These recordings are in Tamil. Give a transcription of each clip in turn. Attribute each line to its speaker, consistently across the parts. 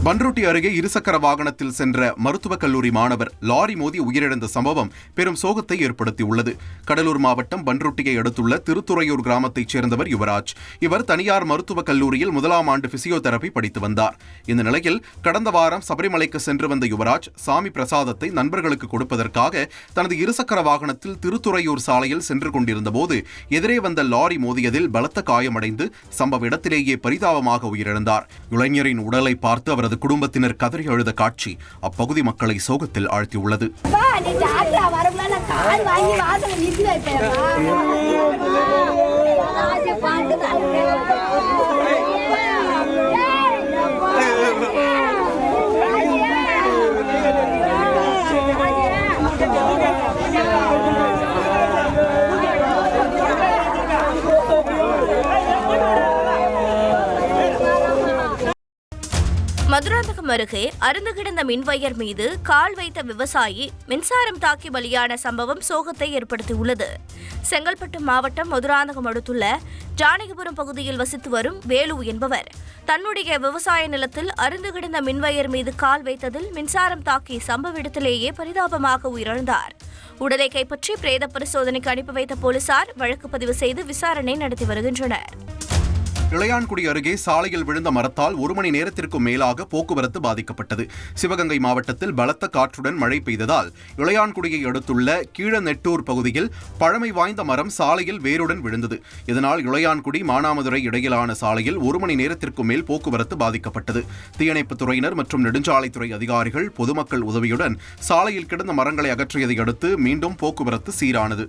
Speaker 1: பன்ருட்டி அருகே இருசக்கர வாகனத்தில் சென்ற மருத்துவக் கல்லூரி மாணவர் லாரி மோதி உயிரிழந்த சம்பவம் பெரும் சோகத்தை ஏற்படுத்தியுள்ளது. கடலூர் மாவட்டம் பன்ருட்டியை அடுத்துள்ள திருத்துறையூர் கிராமத்தைச் சேர்ந்தவர் யுவராஜ். இவர் தனியார் மருத்துவக் கல்லூரியில் 1ஆம் ஆண்டு பிசியோதெரபி படித்து வந்தார். இந்த நிலையில் கடந்த வாரம் சபரிமலைக்கு சென்று வந்த யுவராஜ் சாமி பிரசாதத்தை நண்பர்களுக்கு கொடுப்பதற்காக தனது இருசக்கர வாகனத்தில் திருத்துறையூர் சாலையில் சென்று கொண்டிருந்தபோது எதிரே வந்த லாரி மோதியதில் பலத்த காயமடைந்து சம்பவ இடத்திலேயே பரிதாபமாக உயிரிழந்தார். இளைஞரின் உடலை பார்த்து அவரது குடும்பத்தினர் கதறி அழுத காட்சி அப்பகுதி மக்களை சோகத்தில் ஆழ்த்தியுள்ளது.
Speaker 2: மதுராந்தகம் அருகே அறுந்து கிடந்த மின்வயர் மீது கால் வைத்த விவசாயி மின்சாரம் தாக்கி பலியான சம்பவம் சோகத்தை ஏற்படுத்தியுள்ளது. செங்கல்பட்டு மாவட்டம் மதுராந்தகம் அடுத்துள்ள ஜானகிபுரம் பகுதியில் வசித்து வரும் வேலு என்பவர் தன்னுடைய விவசாய நிலத்தில் அறுந்து கிடந்த மின்வயர் மீது கால் வைத்ததில் மின்சாரம் தாக்கி சம்பவ இடத்திலேயே பரிதாபமாக உயிரிழந்தார். உடலை கைப்பற்றி பிரேத பரிசோதனைக்கு அனுப்பி வைத்த போலீசார் வழக்கு பதிவு செய்து விசாரணை நடத்தி வருகின்றனர்.
Speaker 1: இளையான்குடி அருகே சாலையில் விழுந்த மரத்தால் 1 மணி நேரத்திற்கும் மேலாக போக்குவரத்து பாதிக்கப்பட்டது. சிவகங்கை மாவட்டத்தில் பலத்த காற்றுடன் மழை பெய்ததால் இளையான்குடியை அடுத்துள்ள கீழநெட்டூர் பகுதியில் பழமை வாய்ந்த மரம் சாலையில் வேருடன் விழுந்தது. இதனால் இளையான்குடி மானாமதுரை இடையிலான சாலையில் 1 மணி நேரத்திற்கும் மேல் போக்குவரத்து பாதிக்கப்பட்டது. தீயணைப்புத் துறையினர் மற்றும் நெடுஞ்சாலைத்துறை அதிகாரிகள் பொதுமக்கள் உதவியுடன் சாலையில் கிடந்த மரங்களை அகற்றியதை அடுத்து மீண்டும் போக்குவரத்து சீரானது.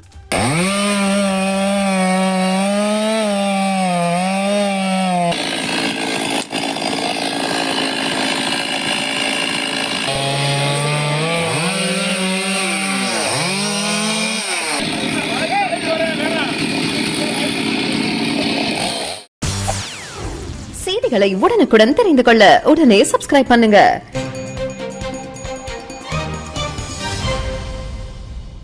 Speaker 3: செய்திகளை உடனுக்குடன் தெரிந்து கொள்ள உடனே சப்ஸ்கிரைப் பண்ணுங்க.